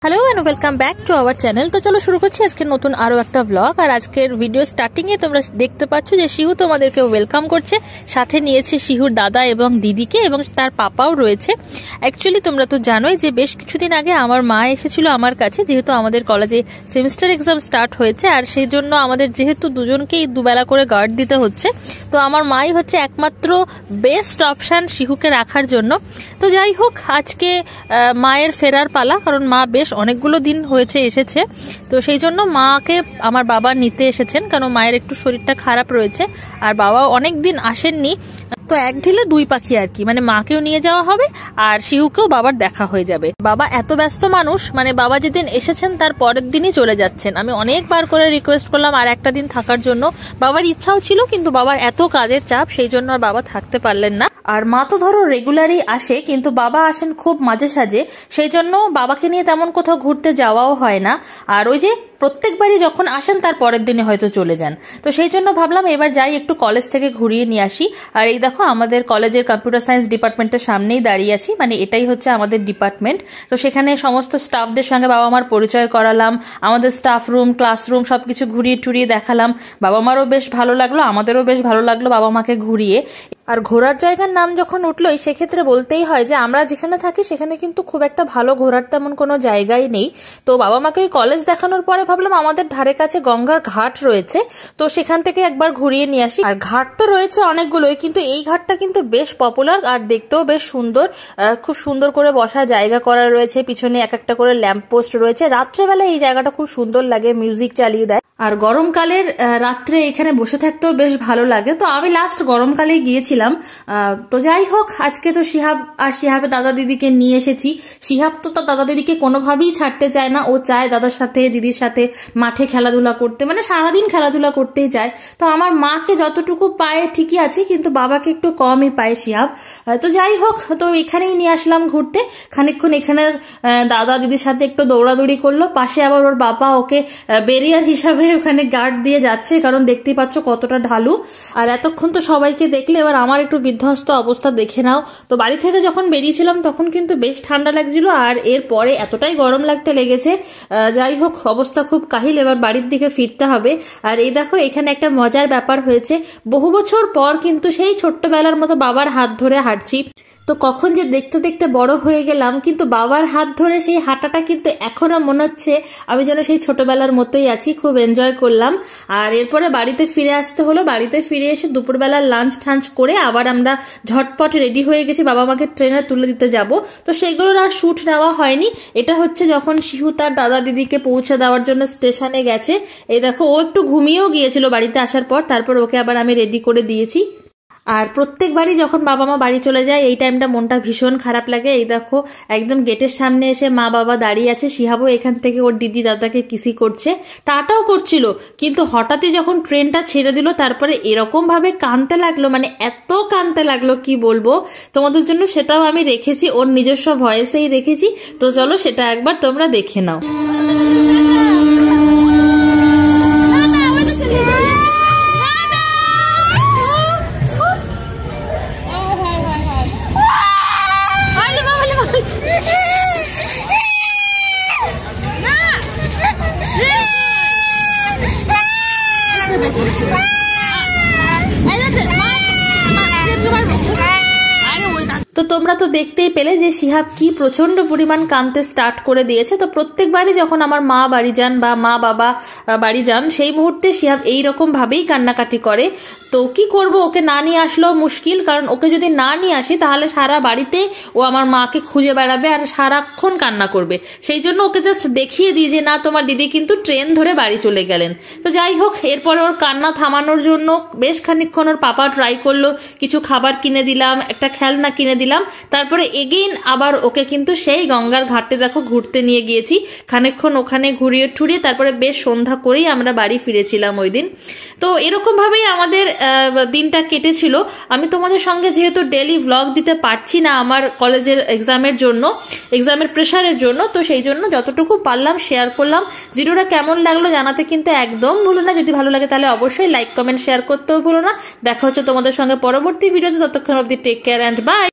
Hello and welcome back to our channel. তো চলো শুরু করছি আজকে নতুন আরো একটা ব্লগ। আর আজকের ভিডিও স্টার্টিং এ তোমরা দেখতে পাচ্ছ যে শিহু তোমাদেরকে ওয়েলকাম করছে, সাথে নিয়েছে শিহুর দাদা এবং দিদিকে, এবং তার পাপাও রয়েছে। অ্যাকচুয়ালি তোমরা তো জানোই যে বেশ কিছুদিন আগে আমার মা এসেছিল আমার কাছে, যেহেতু আমাদের কলেজে সেমিস্টার এক্সাম স্টার্ট হয়েছে, আর সেই জন্য আমাদের যেহেতু দুজনকেই দুবেলা করে গার্ড দিতে হচ্ছে, তো আমার মাই হচ্ছে একমাত্র বেস্ট অপশন শিহুকে রাখার জন্য। তো যাই হোক, আজকে মায়ের ফেরার পালা, কারণ মা বেশ অনেকগুলো দিন হয়েছে এসেছে, তো সেই জন্য মাকে আমার বাবা নিতে এসেছেন, কারণ মায়ের একটু শরীরটা খারাপ রয়েছে আর বাবা অনেক দিন আসেননি। তো এক ঢিলে দুই পাখি আর কি, মানে মাকেও নিয়ে যাওয়া হবে আর শিহুকেও বাবার দেখা হয়ে যাবে। বাবা এত ব্যস্ত মানুষ, মানে বাবা যেদিন এসেছেন তার পরের দিনই চলে যাচ্ছেন। আমি অনেকবার করে রিকোয়েস্ট করলাম আর একটা দিন থাকার জন্য, বাবার ইচ্ছাও ছিল, কিন্তু বাবার এত কাজের চাপ, সেই জন্য আর বাবা থাকতে পারলেন না। আর মা তো ধরো রেগুলারই আসে, কিন্তু বাবা আসেন খুব মাঝে সাঝে, সেই জন্য বাবাকে নিয়ে তেমন কোথাও ঘুরতে যাওয়াও হয় না। আর ওই যে প্রত্যেকবারই যখন আসেন তার পরের দিনে হয়তো চলে যান, তো সেই জন্য ভাবলাম এবার যাই একটু কলেজ থেকে ঘুরিয়ে নিয়ে আসি। আর এই দেখো আমাদের কলেজের কম্পিউটার সায়েন্স ডিপার্টমেন্টের সামনেই দাঁড়িয়ে আছি, মানে এটাই হচ্ছে আমাদের ডিপার্টমেন্ট। তো সেখানে সমস্ত স্টাফদের সঙ্গে বাবা মার পরিচয় করালাম, আমাদের স্টাফ রুম, ক্লাসরুম সবকিছু ঘুরিয়ে টুরিয়ে দেখালাম। বাবা মারও বেশ ভালো লাগলো, আমাদেরও বেশ ভালো লাগলো বাবা মাকে ঘুরিয়ে। আর ঘোরার জায়গার নাম যখন উঠলোই, সেক্ষেত্রে বলতেই হয় যে আমরা যেখানে থাকি সেখানে কিন্তু খুব একটা ভালো ঘোরার তেমন কোনো জায়গাই নেই। তো বাবা মাকে ওই কলেজ দেখানোর পরে ভাবলাম আমাদের ধারে কাছে গঙ্গার ঘাট রয়েছে, তো সেখান থেকে একবার ঘুরিয়ে নিয়ে আসি। আর ঘাট তো রয়েছে অনেকগুলোই, কিন্তু এই ঘাটটা কিন্তু বেশ পপুলার আর দেখতেও বেশ সুন্দর। খুব সুন্দর করে বসার জায়গা করা রয়েছে, পিছনে এক একটা করে ল্যাম্প পোস্ট রয়েছে। রাত্রেবেলা এই জায়গাটা খুব সুন্দর লাগে, মিউজিক চালিয়ে দেয়। আর গরমকালের রাত্রে এখানে বসে থাকতেও বেশ ভালো লাগে। তো আমি লাস্ট গরমকালে গিয়েছিলাম। তো যাই হোক, আজকে তো শিহাব আর শিহাবের দাদা দিদিকে নিয়ে এসেছি। শিহাব তো তার দাদা দিদিকে কোনোভাবেই ছাড়তে চায় না, ও চায় দাদার সাথে দিদির সাথে মাঠে খেলাধুলা করতে, মানে সারাদিন খেলাধুলা করতেই চায়। তো আমার মাকে যতটুকু পায় ঠিকই আছে, কিন্তু বাবাকে একটু কমই পায় শিহাব। তো যাই হোক, তো এখানেই নিয়ে আসলাম ঘুরতে। খানিকক্ষণ এখানে দাদা দিদির সাথে একটু দৌড়াদৌড়ি করলো, পাশে আবার ওর বাবা ওকে ব্যারিয়ার হিসাবে ওখানে গার্ড দিয়ে যাচ্ছে, কারণ দেখতেই পাচ্ছ কতটা ঢালু। আর এতক্ষণ তো সবাইকে দেখলে, এবার আমার একটু বিধ্বস্ত অবস্থা দেখে নাও। তো বাড়ি থেকে যখন বেরিয়েছিলাম তখন কিন্তু বেশ ঠান্ডা লাগছিল, আর এরপরে এতটাই গরম লাগতে লেগেছে। যাই হোক, অবস্থা খুব কাহিল, এবার বাড়ির দিকে ফিরতে হবে। আর এই দেখো এখানে একটা মজার ব্যাপার হয়েছে, বহু বছর পর কিন্তু সেই ছোট্টবেলার মতো বাবার হাত ধরে হাঁটছি। তো কখন যে দেখতে দেখতে বড় হয়ে গেলাম, কিন্তু বাবার হাত ধরে সেই হাঁটাটা কিন্তু এখনো মনে হচ্ছে আমি যেন সেই ছোটবেলার মতোই আছি। খুব এনজয় করলাম। আর এরপরে বাড়িতে ফিরে আসতে হলো। বাড়িতে ফিরে এসে দুপুরবেলা লাঞ্চ টাঞ্চ করে আবার আমরা ঝটপট রেডি হয়ে গেছি, বাবা মাকে ট্রেনে তুলে দিতে যাব। তো সেগুলোর আর শুট নেওয়া হয়নি। এটা হচ্ছে যখন শিহু তার দাদা দিদিকে পৌঁছে দেওয়ার জন্য স্টেশনে গেছে। এই দেখো, ও একটু ঘুমিয়েও গিয়েছিল বাড়িতে আসার পর, তারপর ওকে আবার আমি রেডি করে দিয়েছি। আর প্রত্যেকবারই যখন বাবা মা বাড়ি চলে যায় এই টাইমটা মনটা ভীষণ খারাপ লাগে। এই দেখো একদম গেটের সামনে এসে মা বাবা দাঁড়িয়ে আছে, শিহাবও এখান থেকে ওর দিদি দাদাকে কিসি করছে, টাটাও করছিল, কিন্তু হঠাৎই যখন ট্রেনটা ছেড়ে দিল তারপরে এরকম ভাবে কাঁদতে লাগলো, মানে এত কাঁদতে লাগলো কি বলবো তোমাদের জন্য। সেটাও আমি রেখেছি, ওর নিজস্ব ভয়েসেই রেখেছি। তো চলো সেটা একবার তোমরা দেখে নাও। তো তোমরা তো দেখতেই পেলে যে শিহাব কি প্রচন্ড পরিমাণ কাঁদতে স্টার্ট করে দিয়েছে। তো প্রত্যেকবারই যখন আমার মা বাড়ি যান বা মা বাবা বাড়ি যান, সেই মুহূর্তে শিহাব এইরকম ভাবেই কান্নাকাটি করে। তো কি করব, ওকে না নিয়ে আসলেও মুশকিল, কারণ ওকে যদি না নিয়ে আসি তাহলে সারা বাড়িতে ও আমার মাকে খুঁজে বেড়াবে আর সারাক্ষণ কান্না করবে। সেই জন্য ওকে জাস্ট দেখিয়ে দিই যে না, তোমার দিদি কিন্তু ট্রেন ধরে বাড়ি চলে গেলেন। তো যাই হোক, এরপরে ওর কান্না থামানোর জন্য বেশ খানিকক্ষণ ওর পাপা ট্রাই করলো, কিছু খাবার কিনে দিলাম, একটা খেলনা কিনে দিলাম। তারপরে এগেইন আবার ওকে কিন্তু সেই গঙ্গার ঘাটে দেখো ঘুরতে নিয়ে গিয়েছি। খানিকক্ষণ ওখানে ঘুরিয়ে ঠুরিয়ে তারপরে বেশ সন্ধ্যা করেই আমরা বাড়ি ফিরেছিলাম ওই দিন। তো এরকম ভাবেই আমাদের দিনটা কেটেছিল। আমি তোমাদের সঙ্গে যেহেতু ডেইলি ভ্লগ দিতে পারছি না আমার কলেজের এক্সামের জন্য, এক্সামের প্রেশারের জন্য, তো সেই জন্য যতটুকু পারলাম শেয়ার করলাম। ভিডিওটা কেমন লাগলো জানাতে কিন্তু একদম ভুলো না। যদি ভালো লাগে তাহলে অবশ্যই লাইক কমেন্ট শেয়ার করতেও ভুলো না। দেখা হচ্ছে তোমাদের সঙ্গে পরবর্তী ভিডিওতে, ততক্ষণ অবধি টেক কেয়ার অ্যান্ড বাই।